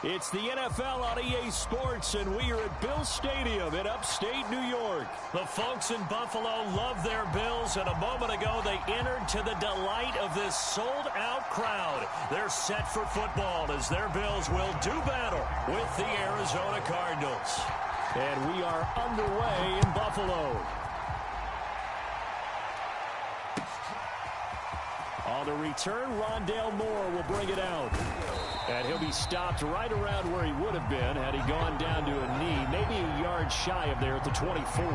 It's the NFL on EA Sports, and we are at Bills Stadium in upstate New York. The folks in Buffalo love their Bills, and a moment ago they entered to the delight of this sold-out crowd. They're set for football as their Bills will do battle with the Arizona Cardinals. And we are underway in Buffalo. On the return, Rondale Moore will bring it out. And he'll be stopped right around where he would have been had he gone down to a knee, maybe a yard shy of there at the 24.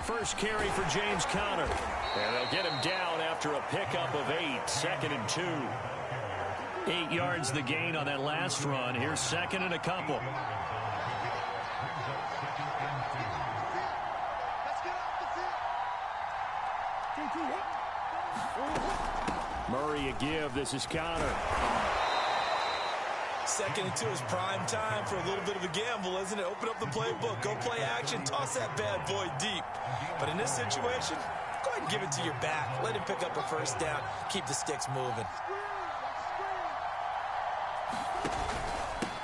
First carry for James Conner. And they'll get him down after a pickup of 8, 2nd and 2. 8 yards the gain on that last run. Here's 2nd and a couple. Murray a give. This is Conner. 2nd and 2 is prime time for a little bit of a gamble, isn't it? Open up the playbook. Go play action. Toss that bad boy deep. But in this situation, go ahead and give it to your back. Let him pick up a first down. Keep the sticks moving.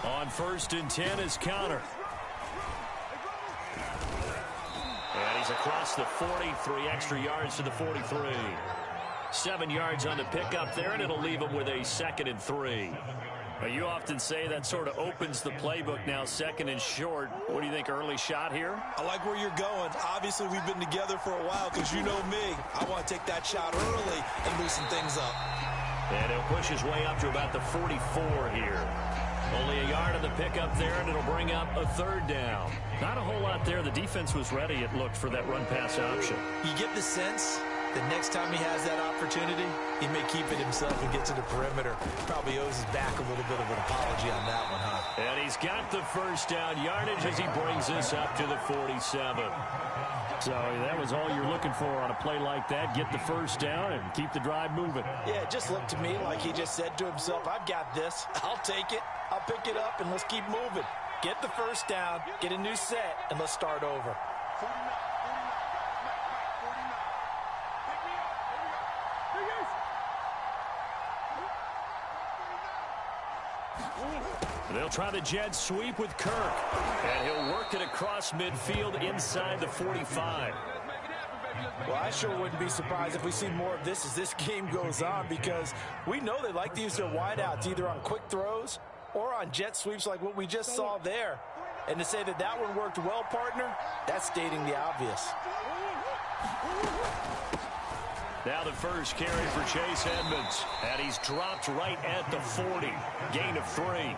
On 1st and 10 is Conner. And he's across the 40, 3 extra yards to the 43. 7 yards on the pickup there, and it'll leave him with a 2nd and 3. Well, you often say that sort of opens the playbook now, 2nd and short. What do you think, early shot here? I like where you're going. Obviously, we've been together for a while because you know me. I want to take that shot early and loosen things up. And he'll push his way up to about the 44 here. Only a yard on the pickup there, and it'll bring up a 3rd down. Not a whole lot there. The defense was ready, it looked, for that run-pass option. You get the sense that next time he has that opportunity, he may keep it himself and get to the perimeter. Probably owes his back a little bit of an apology on that one, huh? And he's got the first down yardage as he brings this up to the 47. So that was all you're looking for on a play like that. Get the first down and keep the drive moving. Yeah, it just looked to me like he just said to himself, I've got this. I'll take it. I'll pick it up, and let's keep moving. Get the first down, get a new set, and let's start over. They'll try the jet sweep with Kirk. And he'll work it across midfield inside the 45. Well, I sure wouldn't be surprised if we see more of this as this game goes on, because we know they like to use their wideouts either on quick throws or on jet sweeps like what we just saw there. And to say that that one worked well, partner, that's stating the obvious. Now the first carry for Chase Edmonds. And he's dropped right at the 40. Gain of 3.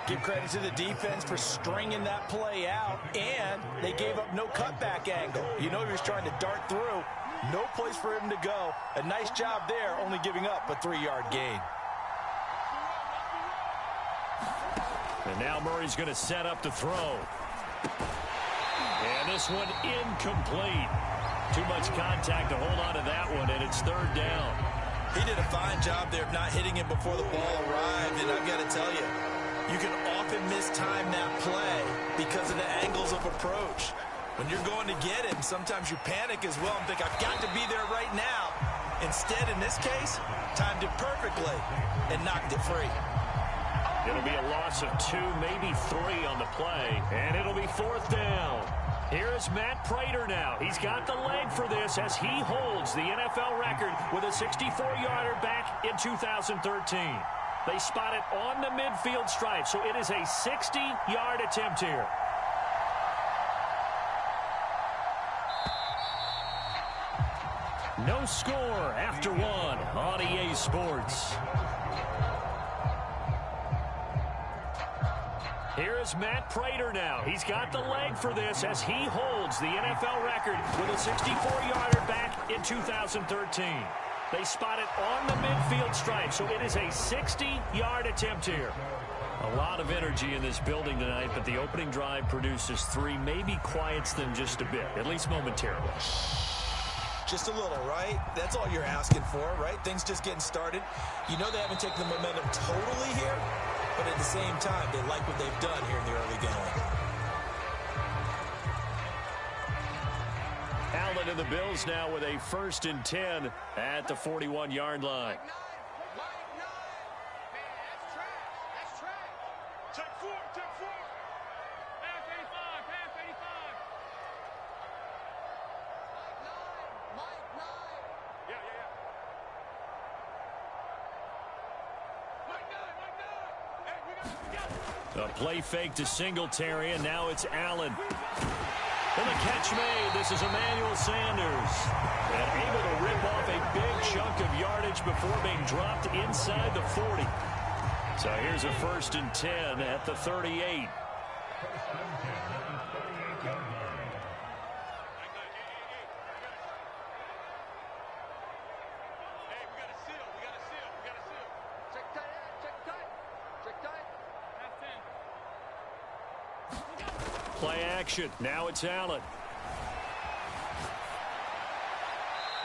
Give credit to the defense for stringing that play out, and they gave up no cutback angle. You know he was trying to dart through. No place for him to go. A nice job there, only giving up a 3-yard gain. And now Murray's going to set up to throw. And this one incomplete. Too much contact to hold on to that one, and it's 3rd down. He did a fine job there of not hitting him before the ball arrived, and I've got to tell you, you can often mistime that play because of the angles of approach. When you're going to get him, sometimes you panic as well and think, I've got to be there right now. Instead, in this case, timed it perfectly and knocked it free. It'll be a loss of 2, maybe 3 on the play, and it'll be 4th down. Here is Matt Prater now. He's got the leg for this as he holds the NFL record with a 64-yarder back in 2013. They spot it on the midfield stripe, so it is a 60-yard attempt here. No score after 1 on EA Sports. Here is Matt Prater now. He's got the leg for this as he holds the NFL record with a 64-yarder back in 2013. They spot it on the midfield stripe, so it is a 60-yard attempt here. A lot of energy in this building tonight, but the opening drive produces 3, maybe quiets them just a bit, at least momentarily. Just a little, right? That's all you're asking for, right? Things just getting started. You know they haven't taken the momentum totally here, but at the same time, they like what they've done here in the early going. Allen and the Bills now with a 1st and 10 at the 41-yard line. A play fake to Singletary, and now it's Allen. And the catch made. This is Emmanuel Sanders. And able to rip off a big chunk of yardage before being dropped inside the 40. So here's a 1st and 10 at the 38. Play action. Now it's Allen.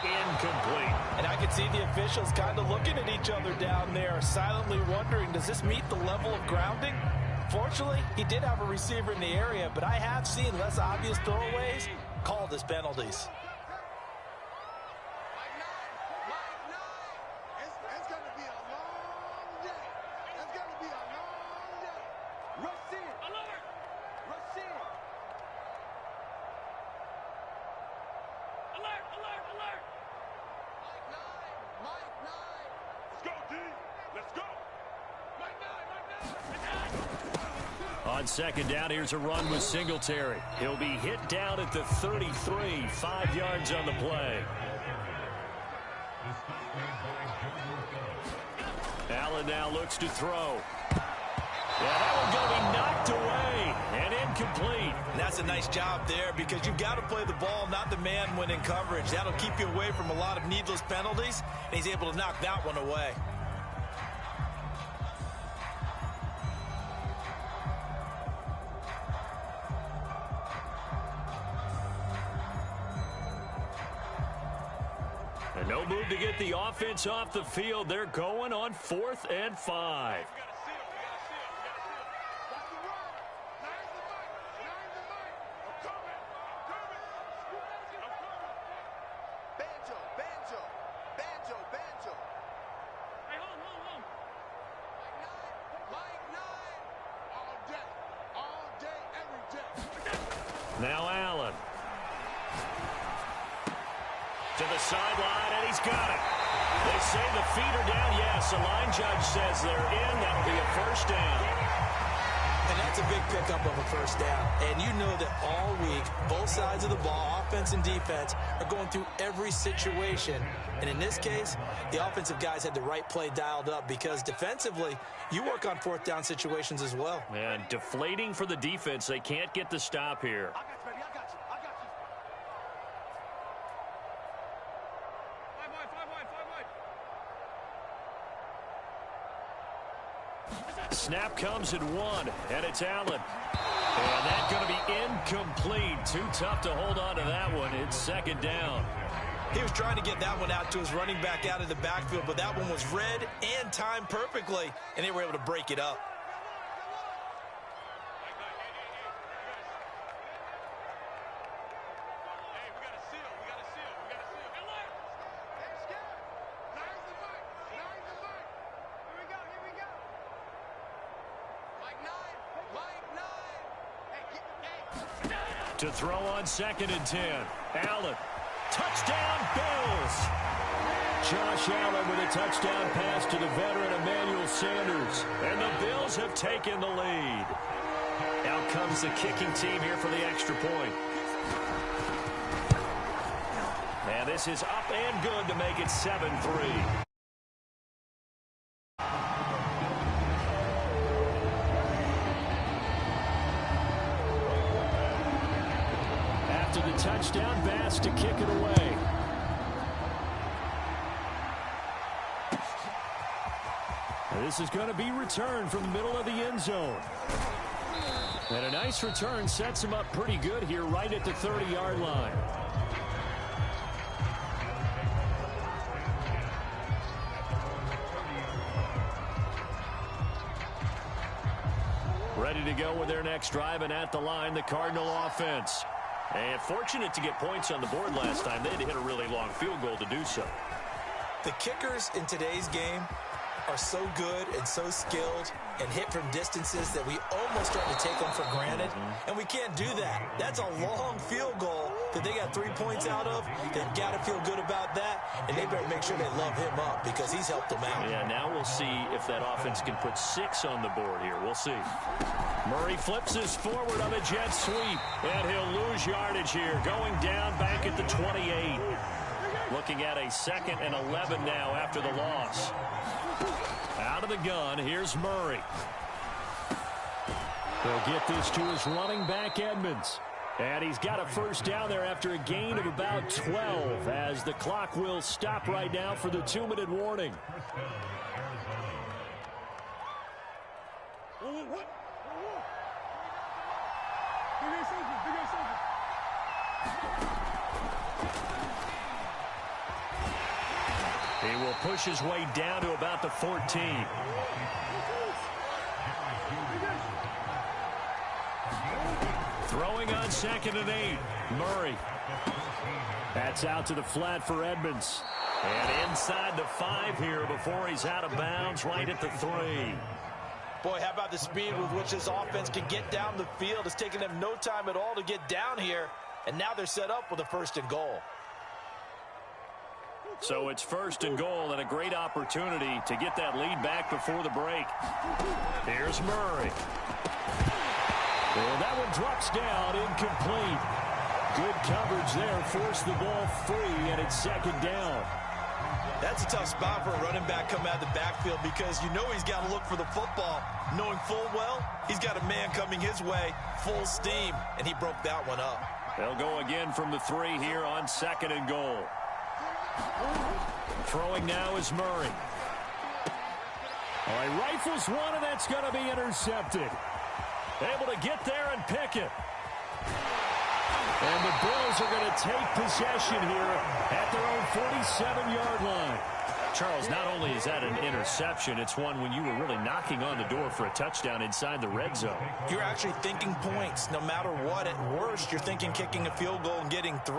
Incomplete. And I can see the officials kind of looking at each other down there, silently wondering, does this meet the level of grounding? Fortunately, he did have a receiver in the area, but I have seen less obvious throwaways called as penalties. On 2nd down, here's a run with Singletary. He'll be hit down at the 33, 5 yards on the play. Allen now looks to throw. Yeah, that one's going to be knocked away and incomplete. And that's a nice job there because you've got to play the ball, not the man when in coverage. That'll keep you away from a lot of needless penalties, and he's able to knock that one away. And no move to get the offense off the field. They're going on 4th and 5. Now Allen. To the sideline, and he's got it. They say the feet are down. Yes, the line judge says they're in. That'll be a 1st down. And that's a big pickup of a 1st down. And you know that all week, both sides of the ball, offense and defense, are going through every situation. And in this case, the offensive guys had the right play dialed up because defensively, you work on 4th down situations as well. And deflating for the defense. They can't get the stop here. Snap comes at 1, and it's Allen. And that's going to be incomplete. Too tough to hold on to that one. It's 2nd down. He was trying to get that one out to his running back out of the backfield, but that one was read and timed perfectly, and they were able to break it up. To throw on 2nd and 10. Allen. Touchdown, Bills. Josh Allen with a touchdown pass to the veteran Emmanuel Sanders. And the Bills have taken the lead. Out comes the kicking team here for the extra point. And this is up and good to make it 7-3. After the touchdown, Bass to kick it away. This is going to be returned from the middle of the end zone. And a nice return sets him up pretty good here right at the 30-yard line. Ready to go with their next drive, and at the line, the Cardinal offense. And fortunate to get points on the board last time. They had to hit a really long field goal to do so. The kickers in today's game are so good and so skilled and hit from distances that we almost start to take them for granted. And we can't do that. That's a long field goal that they got 3 points out of. They've got to feel good about that, and they better make sure they love him up because he's helped them out. Yeah, now we'll see if that offense can put 6 on the board here. We'll see. Murray flips his forward on a jet sweep, and he'll lose yardage here, going down back at the 28. Looking at a 2nd and 11 now after the loss. Out of the gun, here's Murray. He'll get this to his running back, Edmonds. And he's got a first down there after a gain of about 12 as the clock will stop right now for the 2-minute warning. He will push his way down to about the 14. Throwing on 2nd and 8. Murray. That's out to the flat for Edmonds. And inside the 5 here before he's out of bounds right at the 3. Boy, how about the speed with which this offense can get down the field? It's taken them no time at all to get down here. And now they're set up with a 1st and goal. So it's 1st and goal and a great opportunity to get that lead back before the break. Here's Murray. And that one drops down, incomplete. Good coverage there, forced the ball free, and it's 2nd down. That's a tough spot for a running back coming out of the backfield because you know he's got to look for the football, knowing full well he's got a man coming his way, full steam, and he broke that one up. They'll go again from the 3 here on 2nd and goal. Throwing now is Murray. All right, rifles one, and that's going to be intercepted. Able to get there and pick it. And the Bills are going to take possession here at their own 47-yard line. Charles, not only is that an interception, it's one when you were really knocking on the door for a touchdown inside the red zone. You're actually thinking points no matter what. At worst, you're thinking kicking a field goal and getting 3.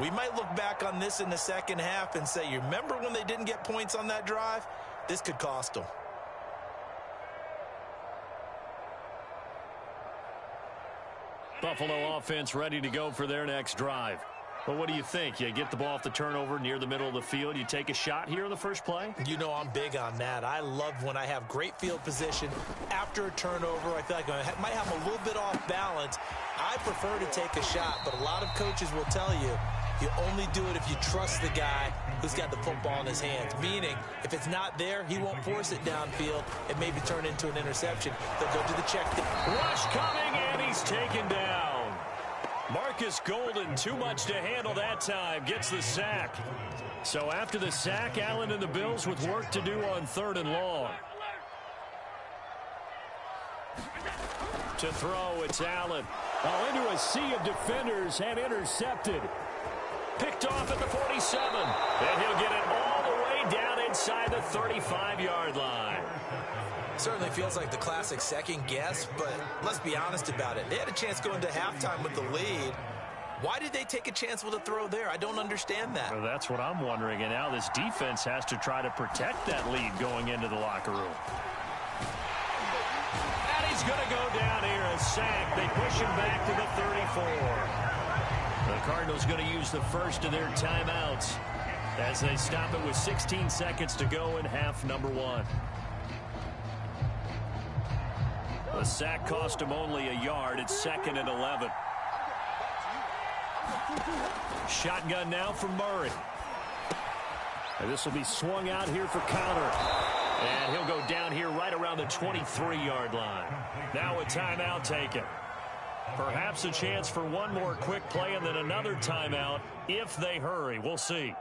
We might look back on this in the second half and say, you remember when they didn't get points on that drive? This could cost them. Buffalo offense ready to go for their next drive. But what do you think? You get the ball off the turnover near the middle of the field. You take a shot here in the first play? You know I'm big on that. I love when I have great field position after a turnover. I feel like I might have a little bit off balance. I prefer to take a shot, but a lot of coaches will tell you, you only do it if you trust the guy who's got the football in his hands. Meaning, if it's not there, he won't force it downfield and maybe turn into an interception. They'll go to the check down. Rush coming, and he's taken down. Marcus Golden, too much to handle that time, gets the sack. So after the sack, Allen and the Bills with work to do on 3rd and long. To throw, it's Allen. Into a sea of defenders and intercepted. Picked off at the 47. And he'll get it all the way down inside the 35-yard line. Certainly feels like the classic second guess, but let's be honest about it. They had a chance going to halftime with the lead. Why did they take a chance with a throw there? I don't understand that. Well, that's what I'm wondering. And now this defense has to try to protect that lead going into the locker room. And he's going to go down here, a sack. They push him back to the 34. The Cardinals going to use the first of their timeouts as they stop it with 16 seconds to go in half number 1. The sack cost him only a yard. It's 2nd and 11. Shotgun now from Murray. And this will be swung out here for counter. And he'll go down here right around the 23-yard line. Now a timeout taken. Perhaps a chance for one more quick play and then another timeout if they hurry. We'll see.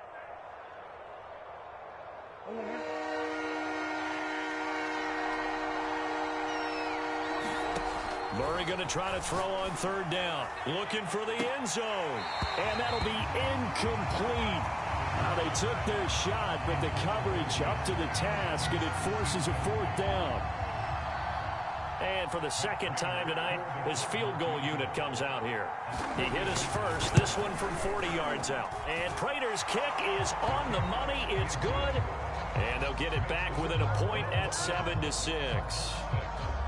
Murray going to try to throw on 3rd down. Looking for the end zone. And that'll be incomplete. Now they took their shot, but the coverage up to the task, and it forces a 4th down. And for the second time tonight, his field goal unit comes out here. He hit his first, this one from 40 yards out. And Prater's kick is on the money. It's good. And they'll get it back within a point at 7-6.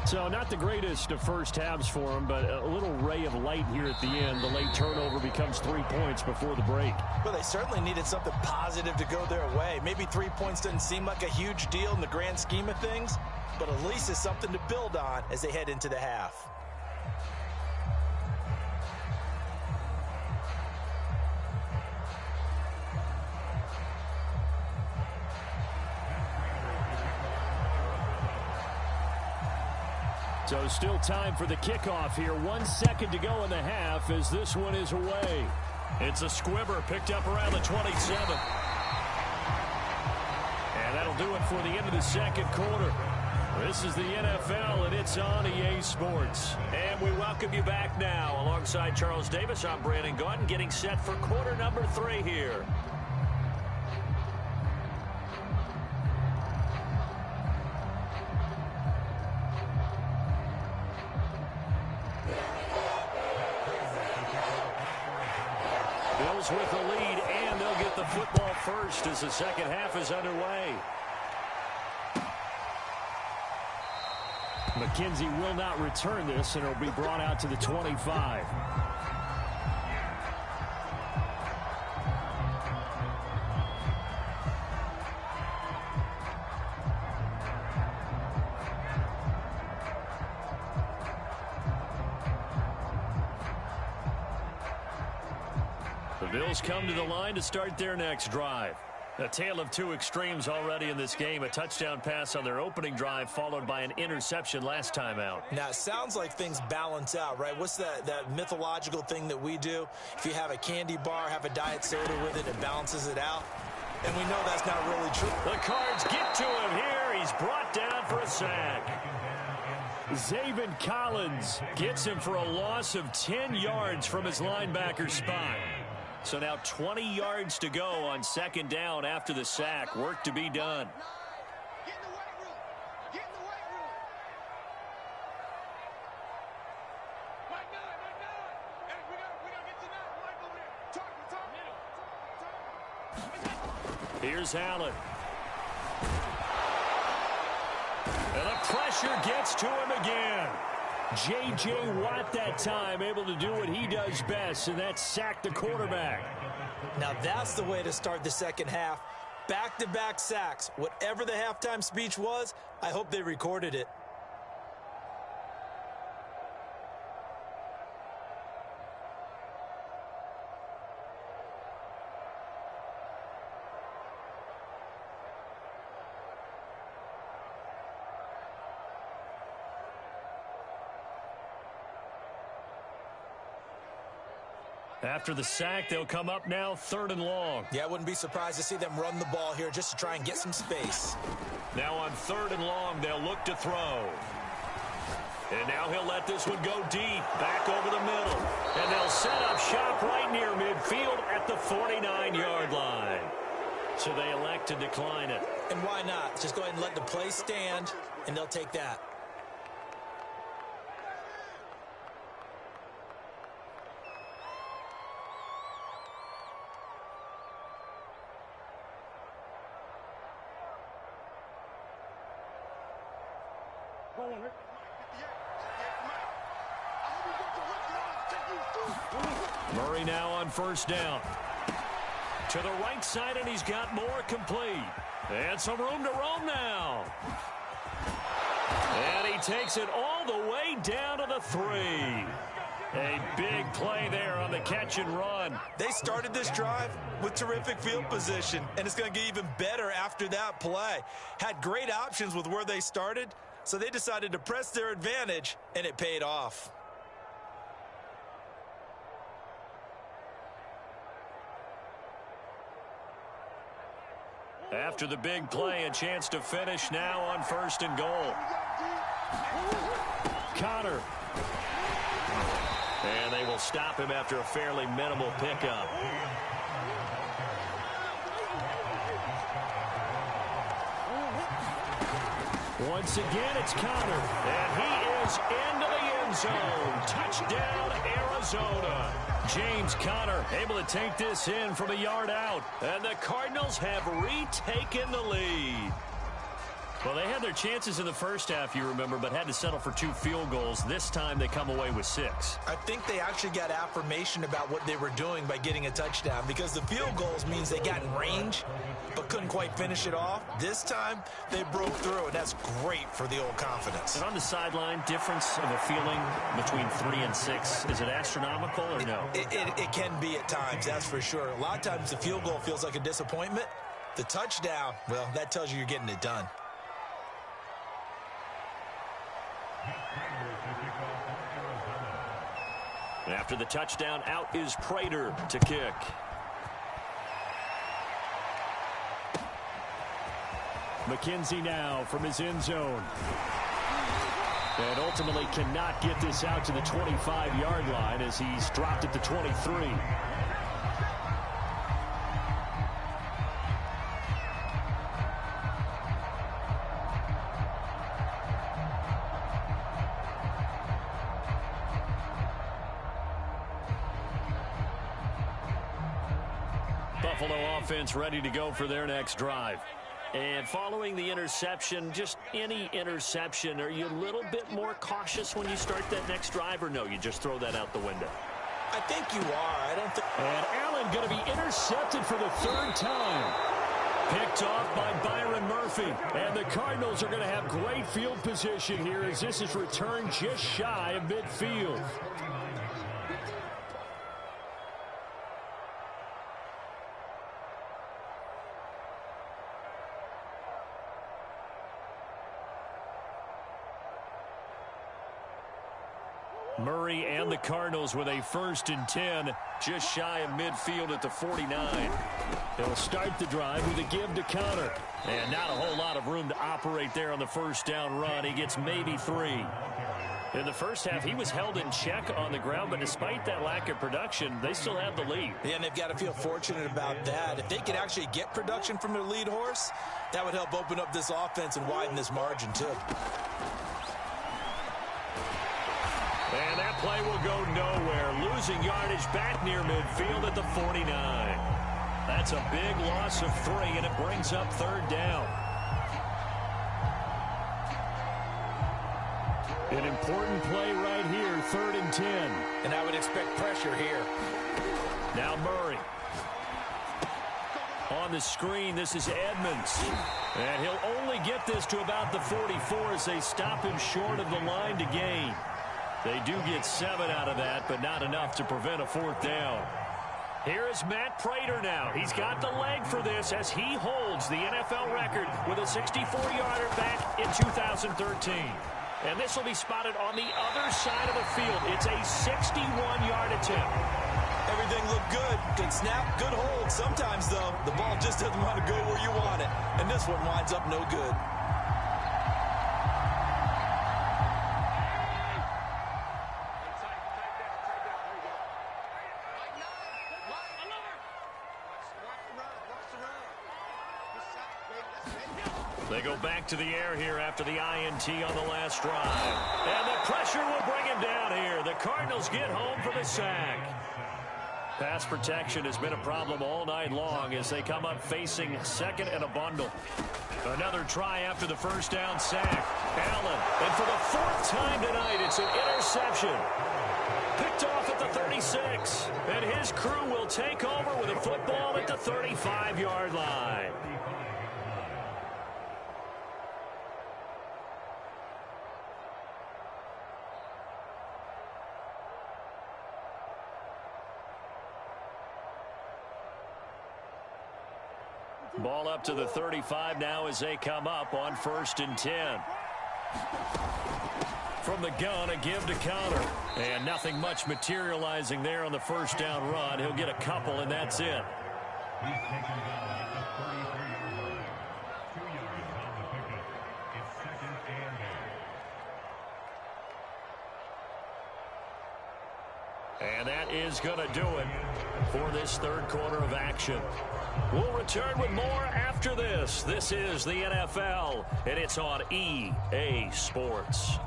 So not the greatest of first halves for him, but a little ray of light here at the end. The late turnover becomes 3 points before the break. Well, they certainly needed something positive to go their way. Maybe 3 points doesn't seem like a huge deal in the grand scheme of things, but at least it's something to build on as they head into the half. So still time for the kickoff here. 1 second to go in the half as this one is away. It's a squibber picked up around the 27. And that'll do it for the end of the second quarter. This is the NFL, and it's on EA Sports. And we welcome you back now. Alongside Charles Davis, I'm Brandon Gaudin, getting set for quarter number 3 here. Bills with the lead, and they'll get the football first as the second half is underway. McKenzie will not return this, and it'll be brought out to the 25. The Bills come to the line to start their next drive. A tale of two extremes already in this game. A touchdown pass on their opening drive, followed by an interception last time out. Now, it sounds like things balance out, right? What's that mythological thing that we do? If you have a candy bar, have a diet soda with it, it balances it out. And we know that's not really true. The Cards get to him here. He's brought down for a sack. Zaven Collins gets him for a loss of 10 yards from his linebacker spot. So now 20 yards to go on second down after the sack. Work to be done. Get in the weight room. Get in the weight room. Mike Nunn. Hey, we gotta get to that. Mike over there. Talk. Here's Allen. And the pressure gets to him again. J.J. Watt that time able to do what he does best, and that's sack the quarterback. Now that's the way to start the second half. Back-to-back sacks. Whatever the halftime speech was, I hope they recorded it. After the sack, they'll come up now 3rd and long. Yeah, I wouldn't be surprised to see them run the ball here just to try and get some space. Now on 3rd and long, they'll look to throw. And now he'll let this one go deep, back over the middle. And they'll set up shop right near midfield at the 49-yard line. So they elect to decline it. And why not? Just go ahead and let the play stand, and they'll take that. Murray now on 1st down. To the right side, and he's got more complete. And some room to roam now. And he takes it all the way down to the 3. A big play there on the catch and run. They started this drive with terrific field position, and it's going to get even better after that play. Had great options with where they started, so they decided to press their advantage, and it paid off. After the big play, a chance to finish now on 1st and goal. Connor. And they will stop him after a fairly minimal pickup. Once again, it's Conner. And he is into the end zone. Touchdown, Arizona. James Conner able to take this in from a yard out. And the Cardinals have retaken the lead. Well, they had their chances in the first half, you remember, but had to settle for 2 field goals. This time they come away with 6. I think they actually got affirmation about what they were doing by getting a touchdown, because the field goals means they got in range but couldn't quite finish it off. This time they broke through, and that's great for the old confidence. And on the sideline, difference of a feeling between 3 and 6, is it astronomical or no? It can be at times, that's for sure. A lot of times the field goal feels like a disappointment. The touchdown, well, that tells you you're getting it done. After the touchdown, out is Prater to kick. McKenzie now from his end zone. And ultimately cannot get this out to the 25-yard line as he's dropped at the 23. Buffalo offense ready to go for their next drive. And following the interception, just any interception, are you a little bit more cautious when you start that next drive, or no, you just throw that out the window? I think you are. I don't think. And Allen going to be intercepted for the 3rd time. Picked off by Byron Murphy. And the Cardinals are going to have great field position here as this is returned just shy of midfield. Murray and the Cardinals with a 1st and 10, just shy of midfield at the 49. They'll start the drive with a give to Conner. And not a whole lot of room to operate there on the 1st down run. He gets maybe 3. In the first half, he was held in check on the ground, but despite that lack of production, they still have the lead. Yeah, and they've got to feel fortunate about that. If they could actually get production from their lead horse, that would help open up this offense and widen this margin too. And that play will go nowhere. Losing yardage back near midfield at the 49. That's a big loss of 3, and it brings up 3rd down. An important play right here, 3rd and 10. And I would expect pressure here. Now Murray. On the screen, this is Edmonds. And he'll only get this to about the 44 as they stop him short of the line to gain. They do get 7 out of that, but not enough to prevent a 4th down. Here is Matt Prater now. He's got the leg for this as he holds the NFL record with a 64-yarder back in 2013. And this will be spotted on the other side of the field. It's a 61-yard attempt. Everything looked good. Good snap, good hold. Sometimes, though, the ball just doesn't want to go where you want it. And this one winds up no good. They go back to the air here after the INT on the last drive. And the pressure will bring him down here. The Cardinals get home for the sack. Pass protection has been a problem all night long as they come up facing 2nd and a bundle. Another try after the 1st down sack. Allen, and for the 4th time tonight, it's an interception. Picked off at the 36. And his crew will take over with a football at the 35-yard line. Ball up to the 35 now as they come up on 1st and 10. From the gun, a give to Conner. And nothing much materializing there on the 1st down run. He'll get a couple, and that's it. And that is going to do it for this third quarter of action. We'll return with more after this. This is the NFL, and it's on EA Sports.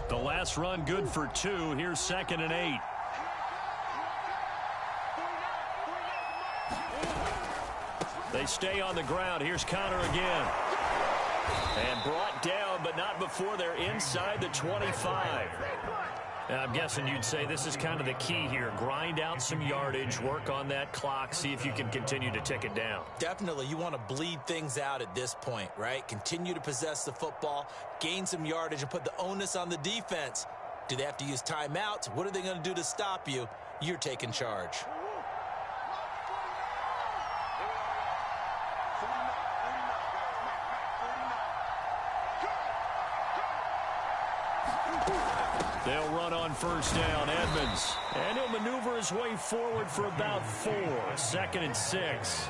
The last run good for 2. Here's 2nd and 8. They stay on the ground. Here's Conner again. And brought down, but not before they're inside the 25. And I'm guessing you'd say this is kind of the key here. Grind out some yardage, work on that clock, see if you can continue to tick it down. Definitely, you want to bleed things out at this point, right? Continue to possess the football, gain some yardage, and put the onus on the defense. Do they have to use timeouts? What are they going to do to stop you? You're taking charge. They'll run on first down, Edmonds. And he'll maneuver his way forward for about 4. 2nd and 6.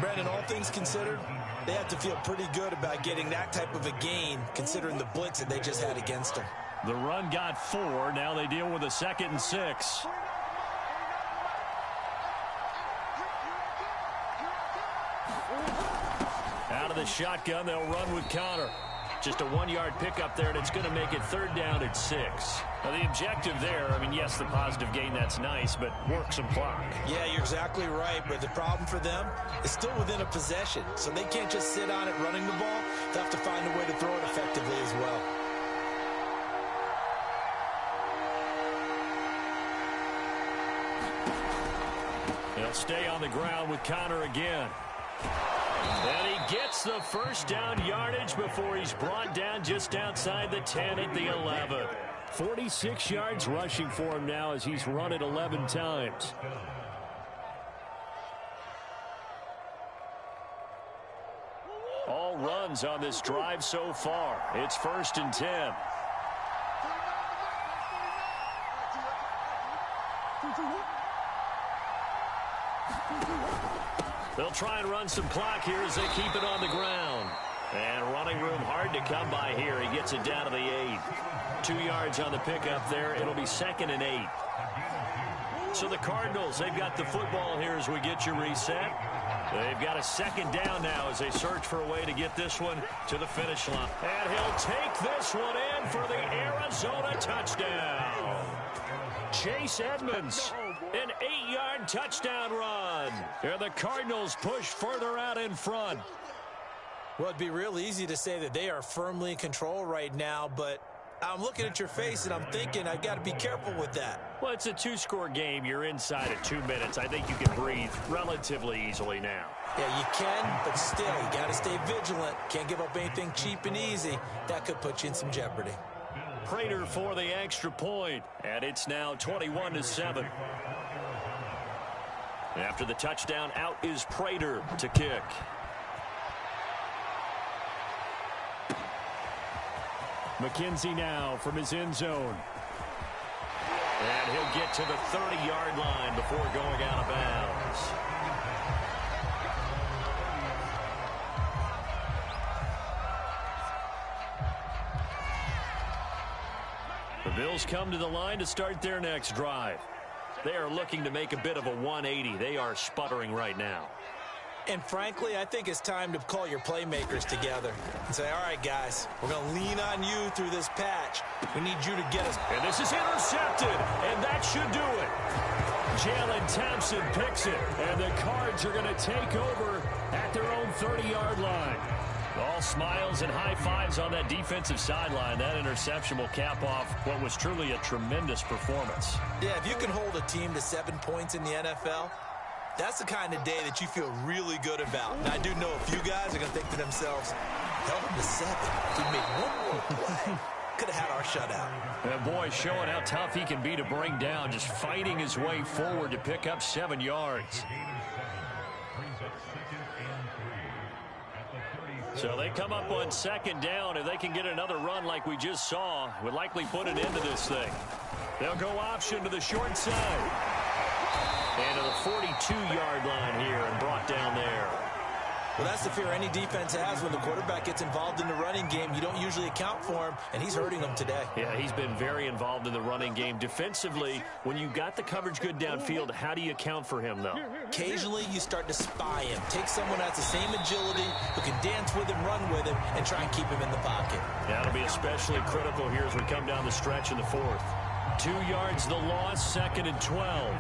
Brandon, all things considered, they have to feel pretty good about getting that type of a gain, considering the blitz that they just had against them. The run got 4. Now they deal with a 2nd and 6. Out of the shotgun, they'll run with Conner. Just a 1-yard pickup there, and it's going to make it 3rd down at 6. Now, the objective there, I mean, yes, the positive gain, that's nice, but work some clock. Yeah, you're exactly right, but the problem for them is still within a possession, so they can't just sit on it running the ball. They'll have to find a way to throw it effectively as well. They'll stay on the ground with Conner again. And he gets the first down yardage before he's brought down just outside the 10 at the 11. 46 yards rushing for him now as he's run it 11 times. All runs on this drive so far. It's 1st and 10. They'll try and run some clock here as they keep it on the ground. And running room hard to come by here. He gets it down to the 8. 2 yards on the pickup there. It'll be 2nd and 8. So the Cardinals, they've got the football here as we get you reset. They've got a 2nd down now as they search for a way to get this one to the finish line. And he'll take this one in for the Arizona touchdown. Chase Edmonds, an 8-yard touchdown run. And the Cardinals push further out in front. Well, it'd be real easy to say that they are firmly in control right now, but I'm looking at your face and I'm thinking I got to be careful with that. Well, it's a 2-score game. You're inside at 2 minutes. I think you can breathe relatively easily now. Yeah, you can, but still, you got to stay vigilant. Can't give up anything cheap and easy. That could put you in some jeopardy. Prater for the extra point, and it's now 21-7. After the touchdown, out is Prater to kick. McKenzie now from his end zone. And he'll get to the 30-yard line before going out of bounds. The Bills come to the line to start their next drive. They are looking to make a bit of a 180. They are sputtering right now. And frankly, I think it's time to call your playmakers together and say, all right, guys, we're going to lean on you through this patch. We need you to get us. And this is intercepted, and that should do it. Jalen Thompson picks it, and the Cards are going to take over at their own 30-yard line. All smiles and high fives on that defensive sideline. That interception will cap off what was truly a tremendous performance. Yeah, if you can hold a team to 7 points in the NFL, that's the kind of day that you feel really good about. And I do know a few guys are going to think to themselves, held them to 7. If we made one more play, could have had our shutout. And boy, showing how tough he can be to bring down, just fighting his way forward to pick up 7 yards. So they come up on 2nd down. If they can get another run like we just saw, would likely put an end to this thing. They'll go option to the short side. And to the 42-yard line here and brought down there. Well, that's the fear any defense has when the quarterback gets involved in the running game. You don't usually account for him, and he's hurting them today. Yeah, he's been very involved in the running game. Defensively, when you got the coverage good downfield, how do you account for him, though? Occasionally, you start to spy him. Take someone that's the same agility, who can dance with him, run with him, and try and keep him in the pocket. That'll be especially critical here as we come down the stretch in the fourth. 2 yards the loss, 2nd and 12.